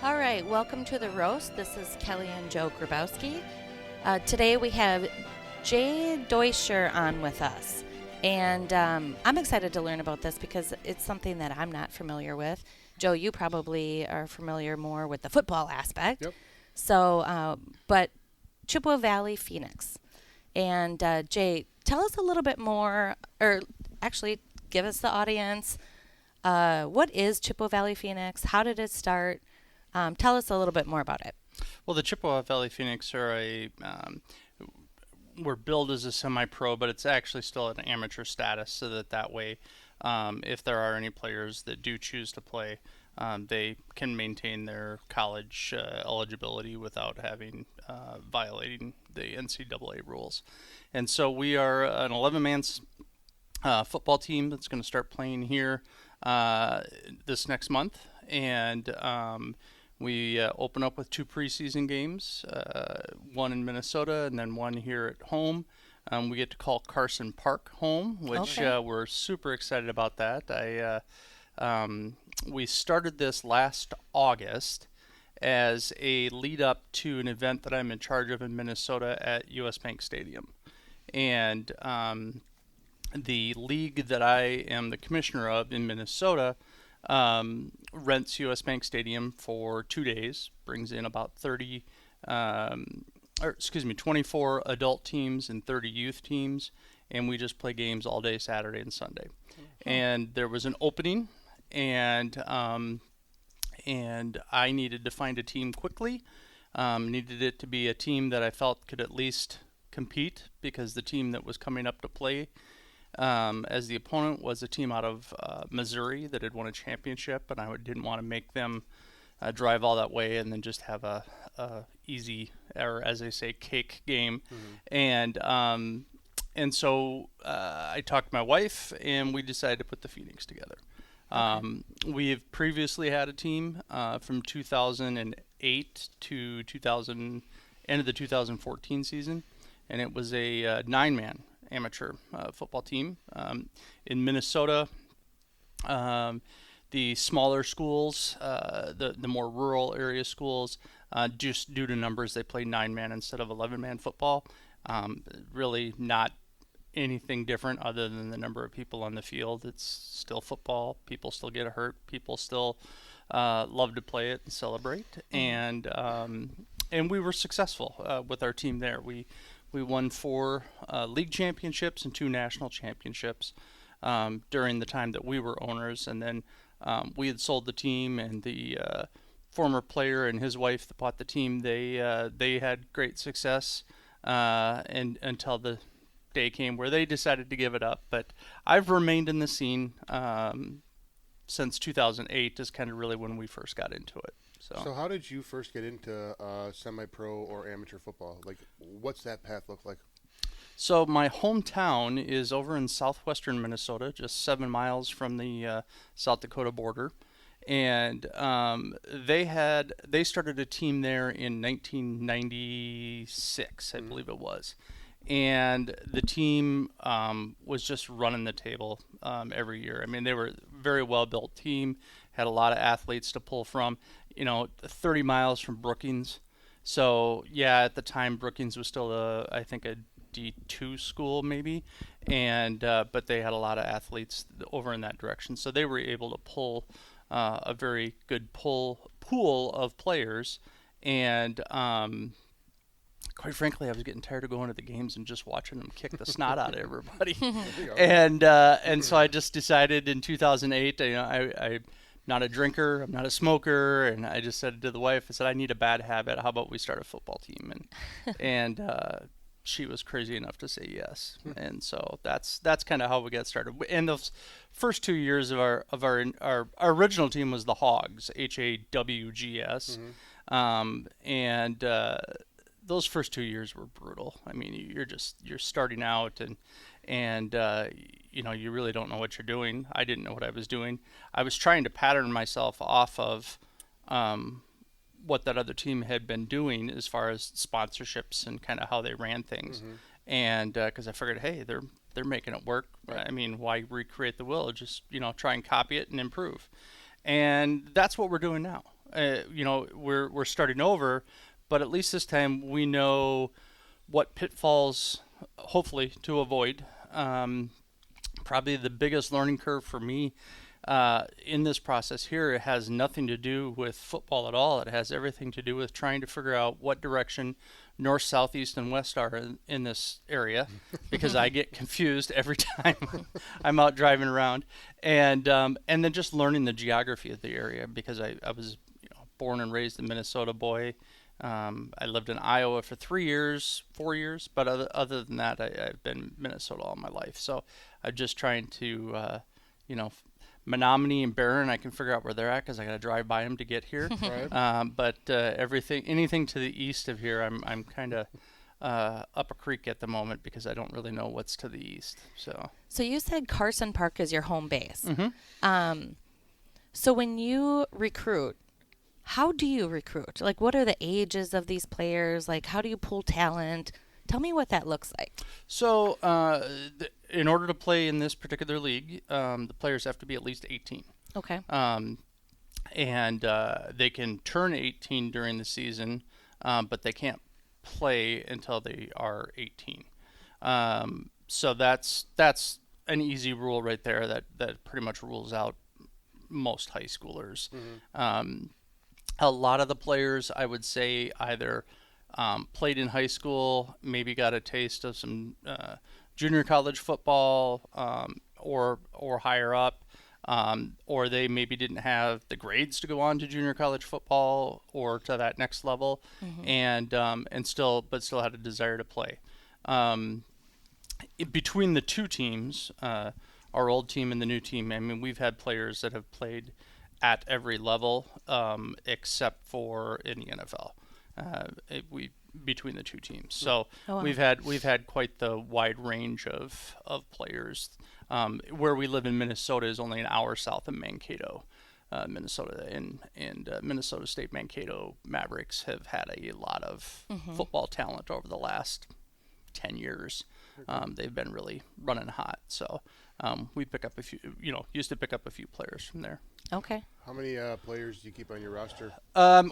All right, welcome to the roast. This is Kelly and Joe Grabowski. Today we have Jay Doyscher on with us. And I'm excited to learn about this because it's something that I'm not familiar with. Joe, you probably are familiar more with the football aspect. Yep. So, but Chippewa Valley Phoenix. And Jay, tell us a little bit more, or actually give us the audience, what is Chippewa Valley Phoenix? How did it start? Tell us a little bit more about it. Well, the Chippewa Valley Phoenix are we're billed as a semi-pro, but it's actually still an amateur status, so that way, if there are any players that do choose to play, they can maintain their college eligibility without having violating the NCAA rules. And so we are an 11-man football team that's going to start playing here this next month, and we open up with 2 preseason games, one in Minnesota and then one here at home. We get to call Carson Park home, which we're super excited about that. We started this last August as a lead up to an event that I'm in charge of in Minnesota at US Bank Stadium. And the league that I am the commissioner of in Minnesota rents US Bank Stadium for 2 days, brings in about 24 adult teams and 30 youth teams, and we just play games all day Saturday and Sunday. Mm-hmm. And there was an opening, and I needed to find a team quickly. Needed it to be a team that I felt could at least compete, because the team that was coming up to play as the opponent was a team out of Missouri that had won a championship, and I didn't want to make them drive all that way and then just have a easy, or as they say, cake game. Mm-hmm. And so I talked to my wife, and we decided to put the Phoenix together. Okay. We have previously had a team from 2008 to end of the 2014 season, and it was a 9-man amateur football team. In Minnesota, the smaller schools, the more rural area schools, just due to numbers, they play 9-man instead of 11-man football. Really not anything different other than the number of people on the field. It's still football. People still get hurt. People still love to play it and celebrate. Mm-hmm. And we were successful with our team there. We won 4 league championships and 2 national championships during the time that we were owners. And then we had sold the team, and the former player and his wife that bought the team, they had great success and until the day came where they decided to give it up. But I've remained in the scene since 2008 is kind of really when we first got into it. So how did you first get into semi-pro or amateur football? Like, what's that path look like? So my hometown is over in southwestern Minnesota, just 7 miles from the South Dakota border. And they started a team there in 1996, I believe it was. And the team was just running the table every year. I mean, they were a very well-built team, had a lot of athletes to pull from, 30 miles from Brookings. So, yeah, at the time, Brookings was still, I think, a D2 school maybe, and but they had a lot of athletes over in that direction. So they were able to pull a very good pool of players, and quite frankly, I was getting tired of going to the games and just watching them kick the snot out of everybody. And so I just decided in 2008, I'm not a drinker, I'm not a smoker, and I just said to the wife, I said, I need a bad habit. How about we start a football team? And she was crazy enough to say yes. And so that's kind of how we got started. And those first 2 years of our original team was the Hogs, HAWGS. Mm-hmm. Those first 2 years were brutal. I mean, you're starting out, and you really don't know what you're doing. I didn't know what I was doing. I was trying to pattern myself off of what that other team had been doing as far as sponsorships and kind of how they ran things. Mm-hmm. And because I figured, hey, they're making it work. Right. I mean, why recreate the wheel? Just try and copy it and improve. And that's what we're doing now. we're starting over, but at least this time we know what pitfalls, hopefully, to avoid. Probably the biggest learning curve for me in this process here, it has nothing to do with football at all. It has everything to do with trying to figure out what direction north, south, east, and west are in this area, because I get confused every time I'm out driving around, and then just learning the geography of the area, because I was born and raised a Minnesota boy. I lived in Iowa for 4 years, but other than that, I've been Minnesota all my life. So I'm just trying to, Menominee and Barron, I can figure out where they're at because I got to drive by them to get here. Right. But anything to the east of here, I'm kind of up a creek at the moment because I don't really know what's to the east. So you said Carson Park is your home base. Mm-hmm. So when you recruit, how do you recruit? Like, what are the ages of these players? Like, how do you pull talent? Tell me what that looks like. So in order to play in this particular league, the players have to be at least 18. Okay. And they can turn 18 during the season, but they can't play until they are 18. So that's an easy rule right there that pretty much rules out most high schoolers. Mm-hmm. A lot of the players, I would say, either played in high school, maybe got a taste of some junior college football, or higher up, or they maybe didn't have the grades to go on to junior college football or to that next level, and still had a desire to play. Between the two teams, our old team and the new team, I mean, we've had players that have played at every level except for in the NFL. Between the two teams, so wow. we've had quite the wide range of players. Where we live in Minnesota is only an hour south of Mankato, Minnesota, and Minnesota State Mankato Mavericks have had a lot of football talent over the last 10 years. They've been really running hot, so we pick up a few. Used to pick up a few players from there. Okay. How many players do you keep on your roster?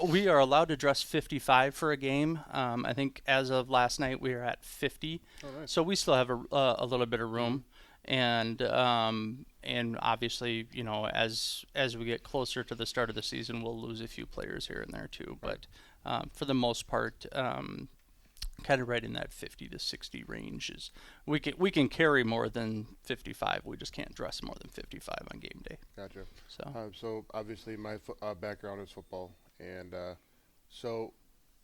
We are allowed to dress 55 for a game. I think as of last night we are at 50. Oh, nice. So we still have a little bit of room, and obviously, as we get closer to the start of the season, we'll lose a few players here and there too. But for the most part, kind of right in that 50 to 60 range is we can carry more than 55. We just can't dress more than 55 on game day. Gotcha. So Obviously my background is football, and so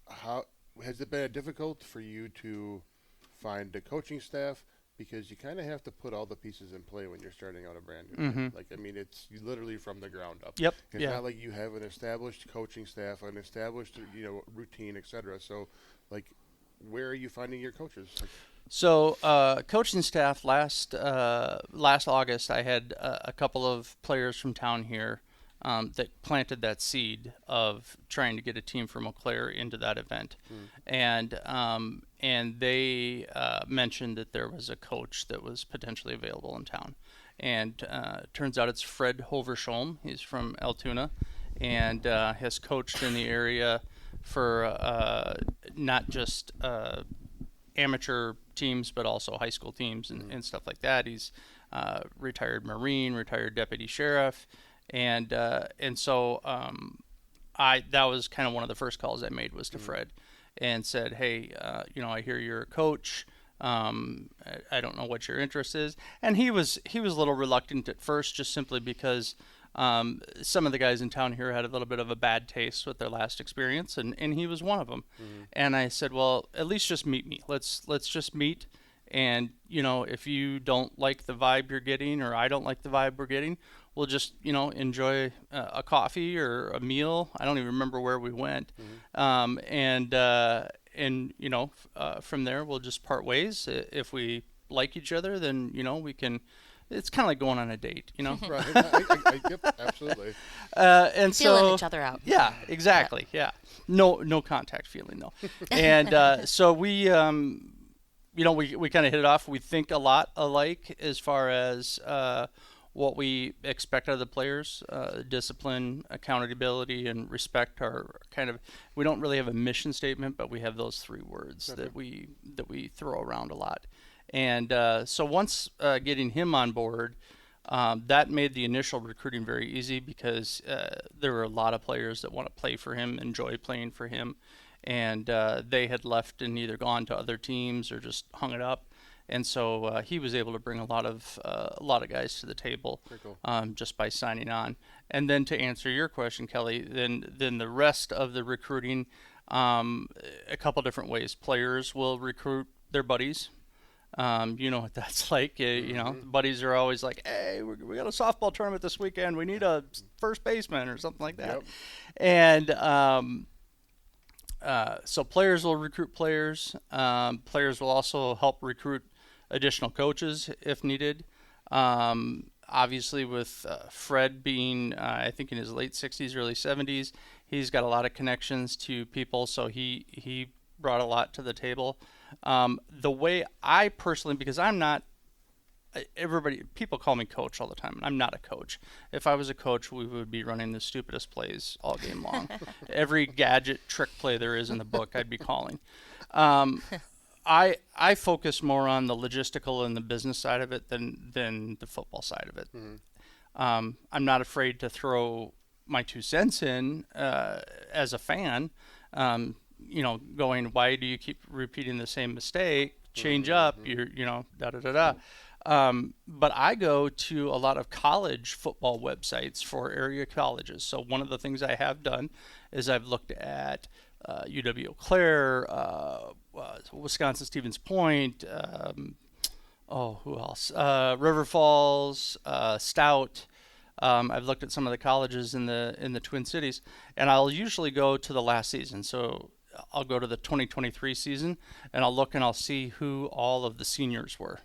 how has it been difficult for you to find the coaching staff, because you kind of have to put all the pieces in play when you're starting out a brand new team. Like, I mean, it's literally from the ground up. Yep. It's not like you have an established coaching staff, an established routine, etc. So, like, where are you finding your coaches? So, coaching staff last August, I had a couple of players from town here that planted that seed of trying to get a team from Eau Claire into that event, and they mentioned that there was a coach that was potentially available in town, and turns out it's Fred Hoversholm. He's from Altoona, and has coached in the area for not just amateur teams, but also high school teams and stuff like that. He's retired Marine, retired deputy sheriff, and so that was kind of one of the first calls I made was to Fred, and said, hey, I hear you're a coach. I don't know what your interest is, and he was a little reluctant at first, just simply because some of the guys in town here had a little bit of a bad taste with their last experience, and he was one of them. And I said, well, at least just meet me. Let's just meet, and if you don't like the vibe you're getting, or I don't like the vibe we're getting, we'll just enjoy a coffee or a meal. I don't even remember where we went, and from there we'll just part ways. If we like each other, then we can. It's kind of like going on a date, Right. Yep, absolutely. And feeling each other out. Yeah, exactly. Yeah. No contact feeling though. And so we kind of hit it off. We think a lot alike as far as what we expect out of the players. Discipline, accountability, and respect are kind of, we don't really have a mission statement, but we have those three words that we throw around a lot. And so once getting him on board, that made the initial recruiting very easy because there were a lot of players that want to play for him, enjoy playing for him, and they had left and either gone to other teams or just hung it up. And so he was able to bring a lot of guys to the table Cool. just by signing on. And then to answer your question, Kelly, then the rest of the recruiting, a couple different ways. Players will recruit their buddies. You know what that's like. You know, buddies are always like, "Hey, we got a softball tournament this weekend. We need a first baseman or something like that." Yep. And so players will recruit players. Players will also help recruit additional coaches if needed. Obviously, with Fred being, I think, in his late 60s, early 70s, he's got a lot of connections to people, so he brought a lot to the table. The way I personally, because I'm not, people call me coach all the time, and I'm not a coach. If I was a coach, we would be running the stupidest plays all game long. Every gadget trick play there is in the book, I'd be calling. I focus more on the logistical and the business side of it than the football side of it. I'm not afraid to throw my 2 cents in as a fan. You know, going, why do you keep repeating the same mistake? Change up. But I go to a lot of college football websites for area colleges. So one of the things I have done is I've looked at UW Eau Claire, Wisconsin Stevens Point, who else? River Falls, Stout. I've looked at some of the colleges in the Twin Cities, and I'll usually go to the last season. So I'll go to the 2023 season, and I'll look and I'll see who all of the seniors were,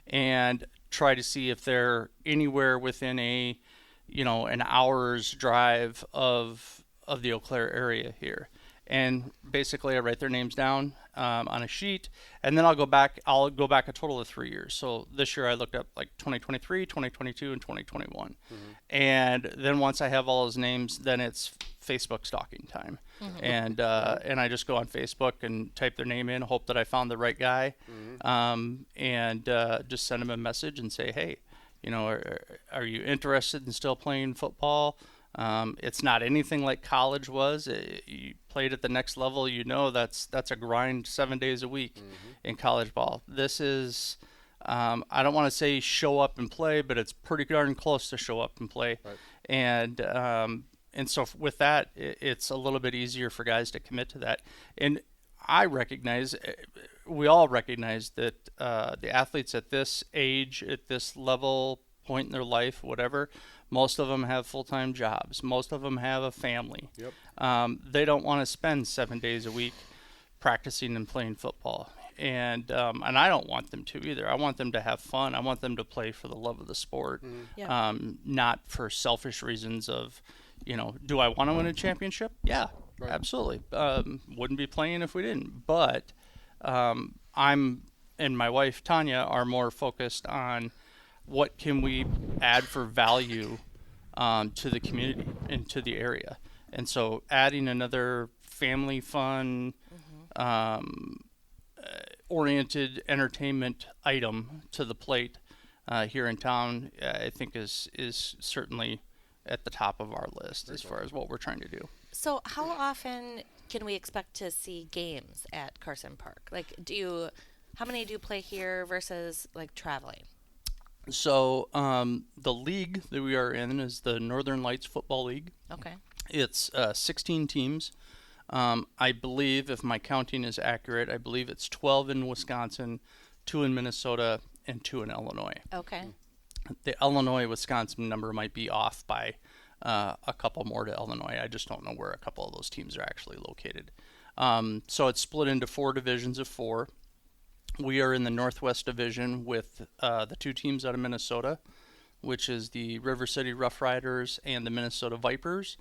and try to see if they're anywhere within an hour's drive of the Eau Claire area here. And basically I write their names down on a sheet, and then I'll go back a total of 3 years. So this year I looked up like 2023, 2022, and 2021. And then once I have all those names, then it's Facebook stalking time. And I just go on Facebook and type their name in, hope that I found the right guy, and just send them a message and say, hey, you know, are you interested in still playing football? It's not anything like college was. You played at the next level, you know, that's a grind 7 days a week in college ball. This is, I don't want to say show up and play, but it's pretty darn close to show up and play. Right. And so with that, it's a little bit easier for guys to commit to that. And I recognize, we all recognize that the athletes at this age, at this level, point in their life, whatever, most of them have full-time jobs. Most of them have a family. Yep. They don't want to spend 7 days a week practicing and playing football. And I don't want them to either. I want them to have fun. I want them to play for the love of the sport, not for selfish reasons of, you know, do I want to win a championship? Yeah, Right. absolutely. Wouldn't be playing if we didn't. But I'm and my wife Tanya are more focused on what can we add for value to the community and to the area. And so adding another family fun oriented entertainment item to the plate here in town, I think is certainly at the top of our list as far as what we're trying to do. So how often can we expect to see games at Carson Park? Like, how many do you play here versus like traveling? So the league that we are in is the Northern Lights Football League. Okay. It's 16 teams. I believe, if my counting is accurate, I believe it's 12 in Wisconsin, 2 in Minnesota, and 2 in Illinois. Okay. The Illinois-Wisconsin number might be off by a couple more to Illinois. I just don't know where a couple of those teams are actually located. So it's split into 4 divisions of 4. We are in the Northwest Division with the 2 teams out of Minnesota, which is the River City Rough Riders and the Minnesota Vipers,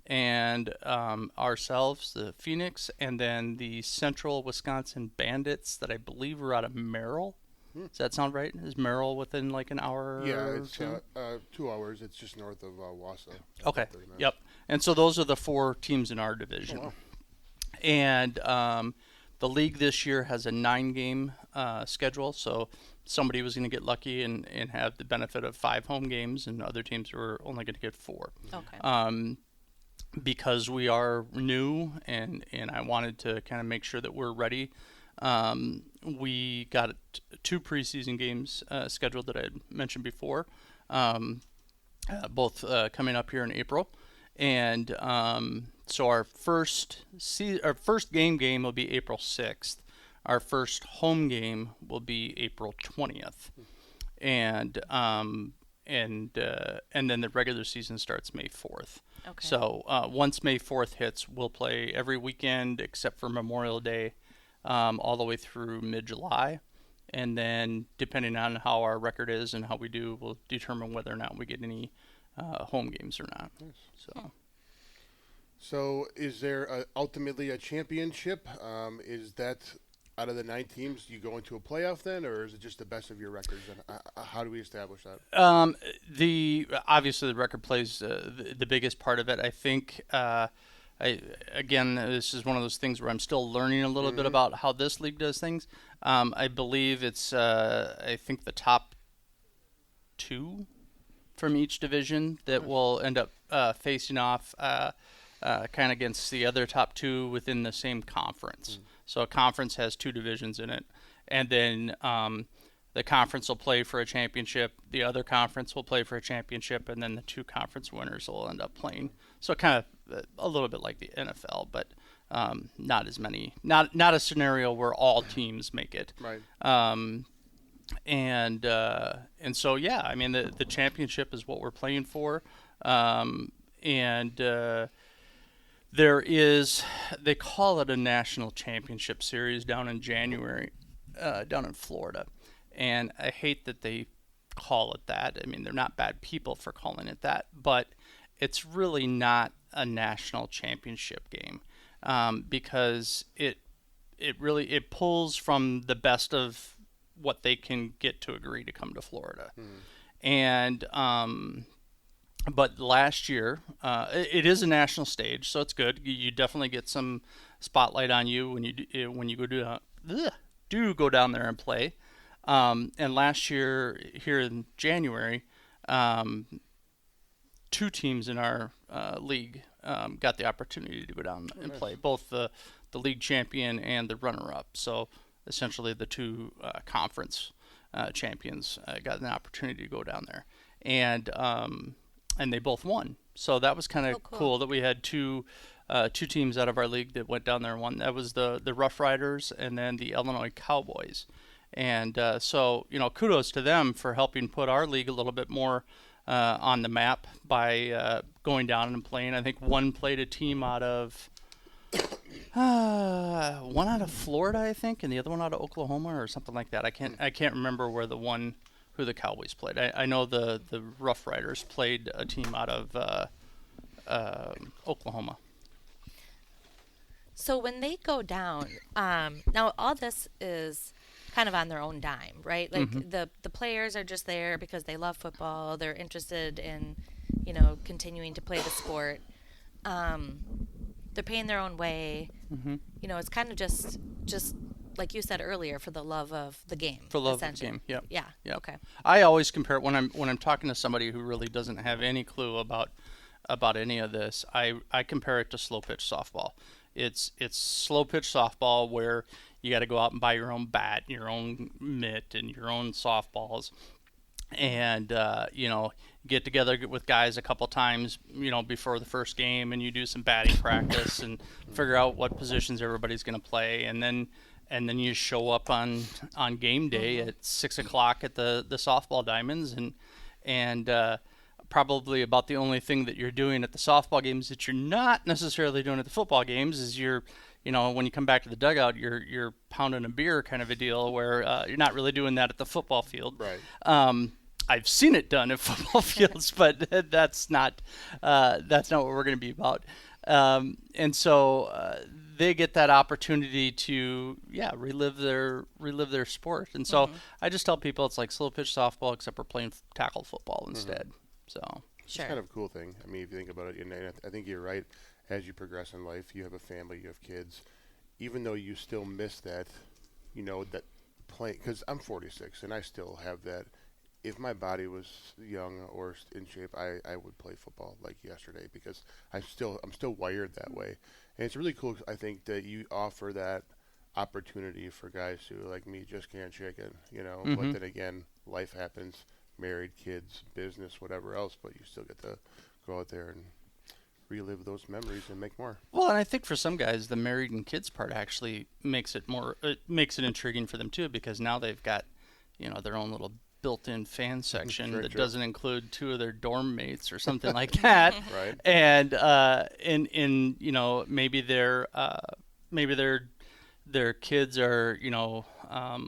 and ourselves, the Phoenix, and then the Central Wisconsin Bandits that I believe are out of Merrill. Does that sound right? Is Merrill within like an hour Yeah, or it's two? 2 hours. It's just north of Wausau. Okay. 30 minutes. Yep. And so those are the 4 teams in our division. Oh, wow. And the league this year has a 9-game schedule. So somebody was going to get lucky and have the benefit of 5 home games, and other teams were only going to get 4. Okay. Because we are new and I wanted to kind of make sure that we're ready. We got 2 preseason games scheduled that I had mentioned before, both coming up here in April. And so our first game will be April 6th. Our first home game will be April 20th. And then the regular season starts May 4th. Okay. So once May 4th hits, we'll play every weekend except for Memorial Day, all the way through mid-July. And then depending on how our record is and how we do, we'll determine whether or not we get any home games or not. Nice. So is there ultimately a championship? Is that out of the 9 teams, you go into a playoff then, or is it just the best of your records? And how do we establish that? Obviously the record plays the biggest part of it. I think this is one of those things where I'm still learning a little bit about how this league does things. I believe it's I think the top 2 from each division that will end up facing off kind of against the other top 2 within the same conference. So a conference has 2 divisions in it, and then the conference will play for a championship, the other conference will play for a championship, and then the 2 conference winners will end up playing. So kind of a little bit like the NFL, but not as many, not a scenario where all teams make it. Right. And so yeah, I mean the championship is what we're playing for, there is, they call it a national championship series down in January, down in Florida. And I hate that they call it that. I mean, they're not bad people for calling it that, but it's really not a national championship game, because it pulls from the best of what they can get to agree to come to Florida. And but last year, it is a national stage, so it's good. You definitely get some spotlight on you when you go down there and play. And last year, here in January, 2 teams in our league got the opportunity to go down and play, both the league champion and the runner-up. So essentially, the 2 conference champions got an opportunity to go down there, and they both won. So that was kind of cool that we had 2 teams out of our league that went down there and won. That was the Rough Riders and then the Illinois Cowboys. And so, kudos to them for helping put our league a little bit more on the map by going down and playing. I think one played a team out of one out of Florida, I think, and the other one out of Oklahoma or something like that. I can't remember who the Cowboys played. I know the Rough Riders played a team out of Oklahoma. So when they go down, now all this is kind of on their own dime, right? Like the players are just there because they love football. They're interested in, continuing to play the sport. They're paying their own way. It's kind of just like you said earlier, for the love of the game. For love of the game, yep. Yeah. Yep. Okay. I always compare it when I'm talking to somebody who really doesn't have any clue about any of this. I compare it to slow pitch softball. It's slow pitch softball where you got to go out and buy your own bat, your own mitt, and your own softballs, and get together with guys a couple times before the first game, and you do some batting practice and figure out what positions everybody's going to play, and then you show up on game day at 6:00 at the softball diamonds, and probably about the only thing that you're doing at the softball games that you're not necessarily doing at the football games is when you come back to the dugout, you're pounding a beer kind of a deal where you're not really doing that at the football field. Right. I've seen it done at football fields, but that's not what we're going to be about. And so they get that opportunity to relive their sport. And so I just tell people it's like slow pitch softball, except we're playing tackle football instead. So Sure. It's kind of a cool thing. I mean, if you think about it, and I think you're right. As you progress in life, you have a family, you have kids. Even though you still miss that, that playing. Because I'm 46, and I still have that. If my body was young or in shape, I would play football like yesterday because I'm still wired that way. And it's really cool, I think, that you offer that opportunity for guys who, like me, just can't shake it, But then again, life happens, married, kids, business, whatever else, but you still get to go out there and relive those memories and make more. Well, and I think for some guys, the married and kids part actually makes it intriguing for them too, because now they've got, their own little built-in fan section that doesn't include two of their dorm mates or something like that. Right. And maybe their kids are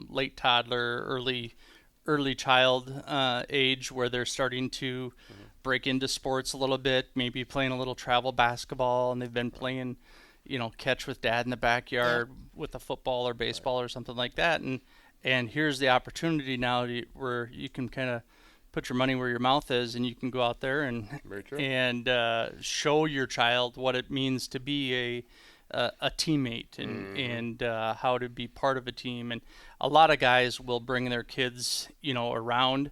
late toddler, early child age, where they're starting to break into sports a little bit, maybe playing a little travel basketball, and they've been playing, catch with dad in the backyard with a football or baseball or something like that. And here's the opportunity now where you can kind of put your money where your mouth is, and you can go out there and show your child what it means to be a teammate and how to be part of a team. And a lot of guys will bring their kids, around.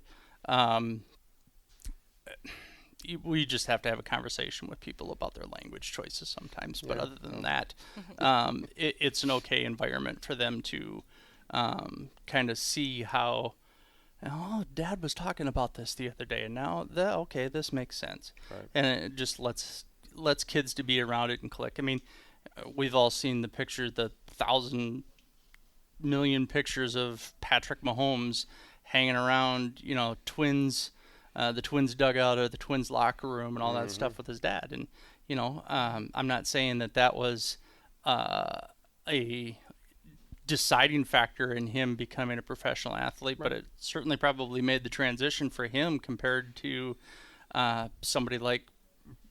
We just have to have a conversation with people about their language choices sometimes. But other than that, it's an okay environment for them to kind of see how, Dad was talking about this the other day, and now this makes sense. Right. And it just lets kids to be around it and click. I mean, we've all seen the 1,000 million pictures of Patrick Mahomes hanging around, Twins, the Twins dugout or the Twins locker room and all that stuff with his dad. And, I'm not saying that was a deciding factor in him becoming a professional athlete, but it certainly probably made the transition for him compared to somebody like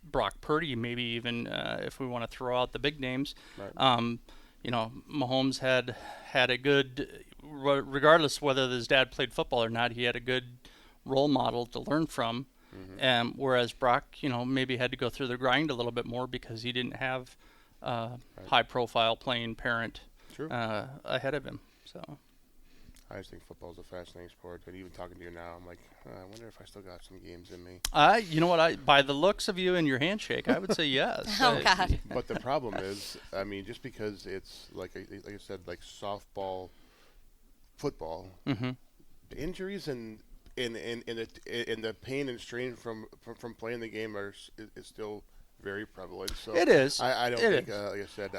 Brock Purdy, maybe even if we want to throw out the big names. Right. Mahomes had a good, regardless whether his dad played football or not, he had a good role model to learn from. Whereas Brock, maybe had to go through the grind a little bit more because he didn't have a high-profile playing parent ahead of him. So I just think football is a fascinating sport, and even talking to you now, I'm like, I wonder if I still got some games in me. You know what? By the looks of you and your handshake, I would say yes. Oh God! But the problem is, I mean, just because it's like I said, like softball, football, the injuries and the pain and strain from playing the game is still very prevalent. So it is. I don't think, like I said,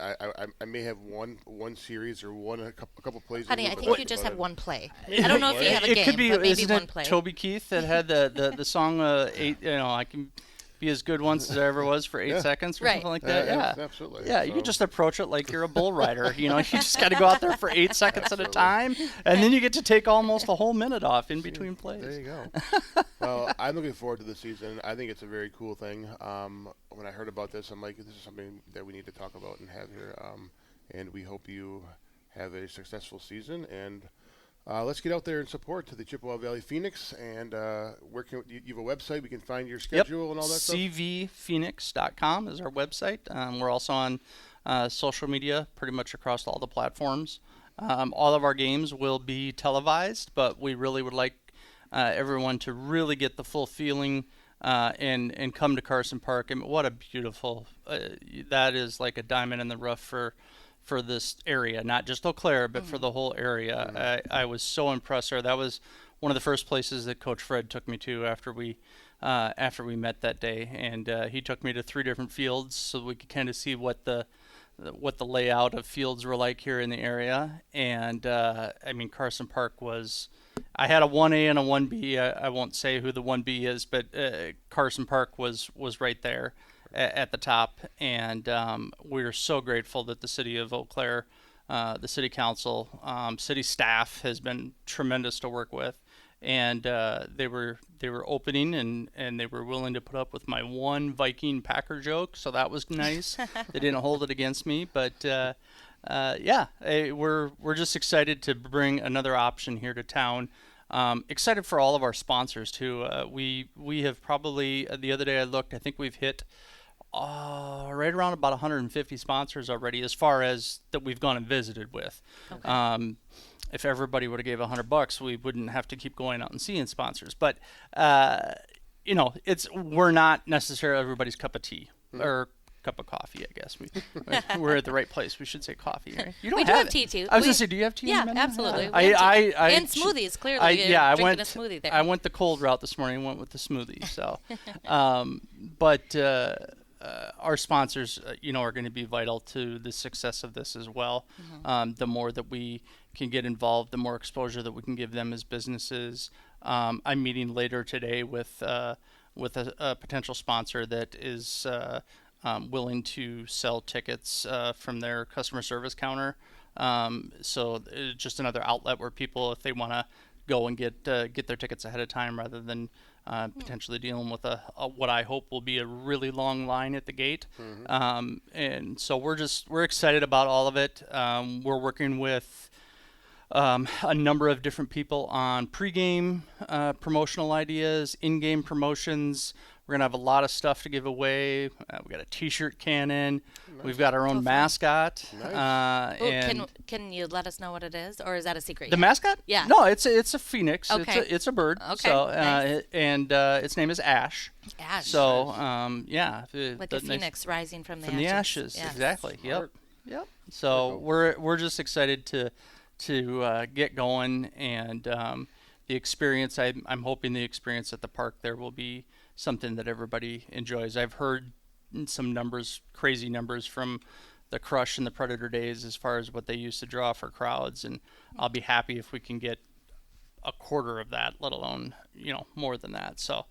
I may have one series or a couple plays. Honey, I think you just have one play. I don't know if you have a game, could be, but maybe isn't one it play. Toby Keith that had the song I can be as good once as I ever was for 8 seconds or something like that. Yeah, absolutely. Yeah, you can just approach it like you're a bull rider. You just got to go out there for 8 seconds at a time, and then you get to take almost a whole minute off in between plays. There you go. Well, I'm looking forward to the season. I think it's a very cool thing. When I heard about this, I'm like, this is something that we need to talk about and have here. And we hope you have a successful season. And let's get out there and support to the Chippewa Valley Phoenix. And where can you have a website? We can find your schedule and all that stuff. cvphoenix.com is our website. We're also on social media, pretty much across all the platforms. All of our games will be televised, but we really would like everyone to really get the full feeling and come to Carson Park. I mean, what a beautiful that is, like a diamond in the rough for this area, not just Eau Claire, but for the whole area. I was so impressed there. That was one of the first places that Coach Fred took me to after we met that day, and he took me to 3 different fields so we could kind of see what the layout of fields were like here in the area. And I mean, Carson Park was. I had a 1A and a 1B. I won't say who the 1B is, but Carson Park was right there at the top. And we're so grateful that the city of Eau Claire, the city council, city staff has been tremendous to work with. and they were opening, and they were willing to put up with my one Viking Packer joke, so that was nice. They didn't hold it against me, but we're just excited to bring another option here to town. Excited for all of our sponsors too. We have probably, the other day I looked, I think we've hit right around about 150 sponsors already, as far as that we've gone and visited with. Okay. If everybody would have gave $100, we wouldn't have to keep going out and seeing sponsors. But we're not necessarily everybody's cup of tea or cup of coffee. I guess we're at the right place. We should say coffee, right? You don't we do have tea too. I was gonna say, do you have tea? Yeah, absolutely. And smoothies, clearly. I went a smoothie there. I went the cold route this morning. Went with the smoothie. So, our sponsors, are going to be vital to the success of this as well. Mm-hmm. The more that we can get involved, the more exposure that we can give them as businesses. I'm meeting later today with a potential sponsor that is willing to sell tickets from their customer service counter. So just another outlet where people, if they want to go and get their tickets ahead of time, rather than potentially dealing with a what I hope will be a really long line at the gate. Mm-hmm. And so we're excited about all of it. We're working with a number of different people on pregame promotional ideas, in-game promotions. We're going to have a lot of stuff to give away. We got a T-shirt cannon. Nice. We've got our own mascot. Nice. And can you let us know what it is, or is that a secret? The mascot? Yeah. No, it's a phoenix. Okay. It's a bird. Okay. So, nice. And its name is Ash. Ash. So, like a phoenix rising from the ashes. From the ashes, yes. exactly. Smart. Yep. So we're just excited to get going, and the experience. I'm hoping the experience at the park there will be something that everybody enjoys. I've heard some numbers, crazy numbers from the Crush and the Predator days as far as what they used to draw for crowds, and I'll be happy if we can get a quarter of that, let alone more than that. So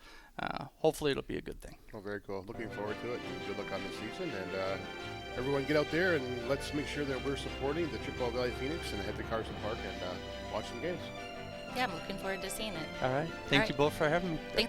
hopefully it'll be a good thing. Oh, very cool. Looking forward to it. And good luck on the season, and everyone get out there and let's make sure that we're supporting the Chippewa Valley Phoenix and head to Carson Park and watch some games. Yeah, I'm looking forward to seeing it. All right. Thank you both for having me.